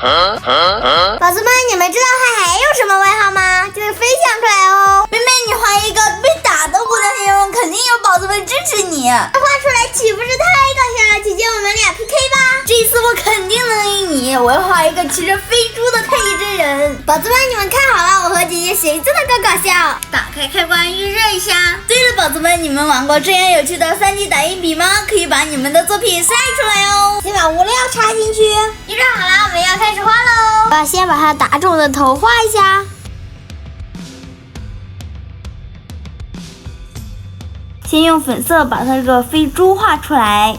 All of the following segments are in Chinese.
宝子们，你们知道它还有什么外号吗？就是飞翔出来哦。妹妹，你画一个被打的无量仙翁，肯定有宝子们支持你。画出来岂不是太搞笑了？姐姐，我们俩 PK 吧。这次我肯定能赢你，我要画一个骑着飞猪的太乙真人。宝子们，你们看好了，我和姐姐谁做的更搞笑？打开开关预热一下。对了，宝子们，你们玩过这样有趣的3D 打印笔吗？可以把你们的作品晒出来哦。先把物料插进去。预热好了，我们要开始画喽。我要先把它打肿的头画一下。先用粉色把它这个飞猪画出来。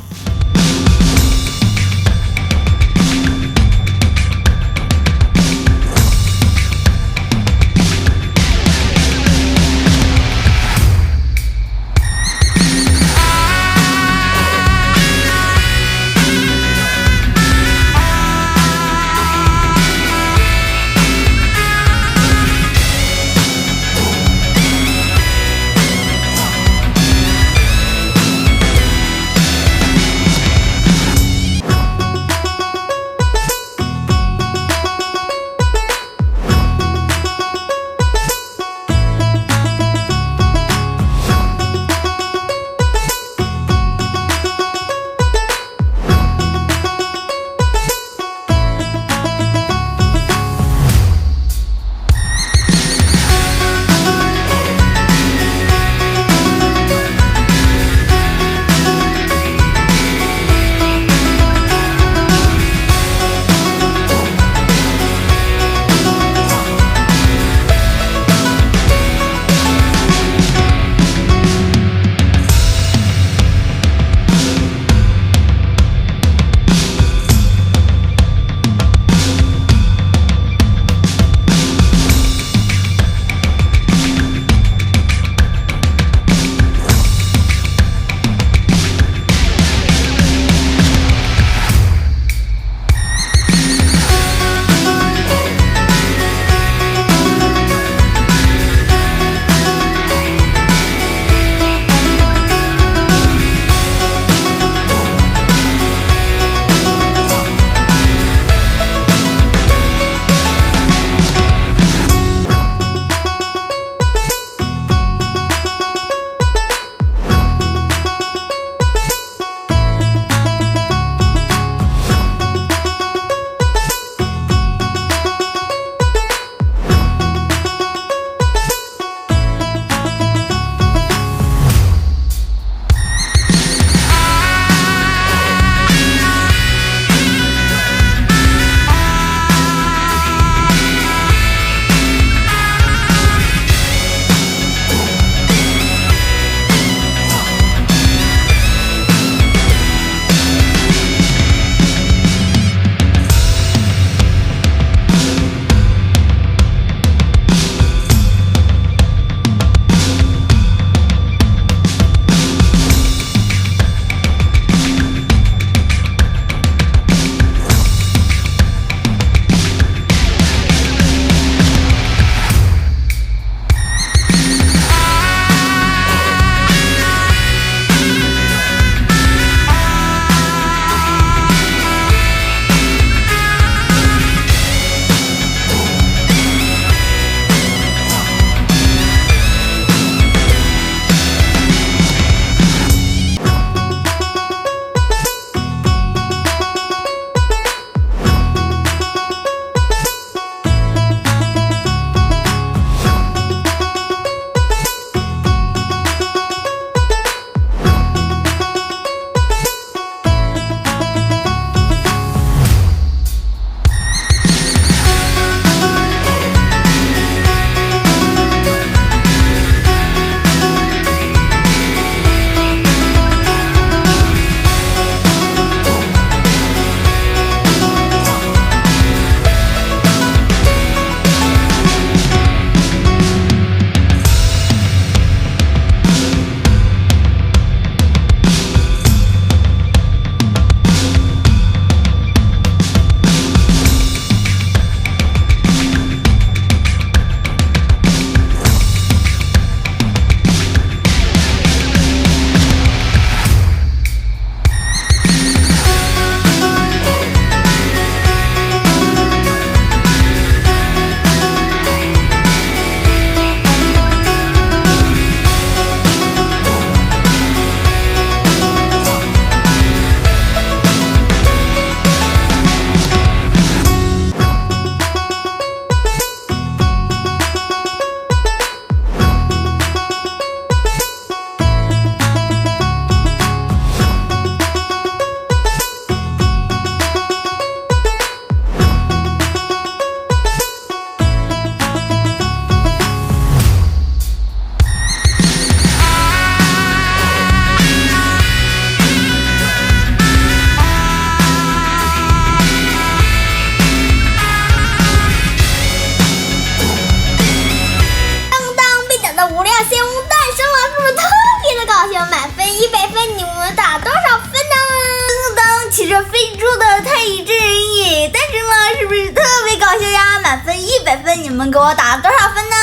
非猪的太乙真人也诞生了，是不是特别搞笑呀？满分100分，你们给我打了多少分呢？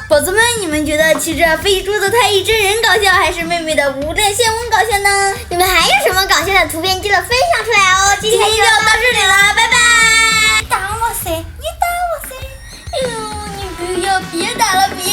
宝子们，你们觉得骑着非猪的太乙真人搞笑，还是妹妹的无量仙翁搞笑呢？你们还有什么搞笑的图片，记得分享出来哦！今天就到这里了，拜拜。打我噻，你打我噻！哎呦，你不要，别打了，别。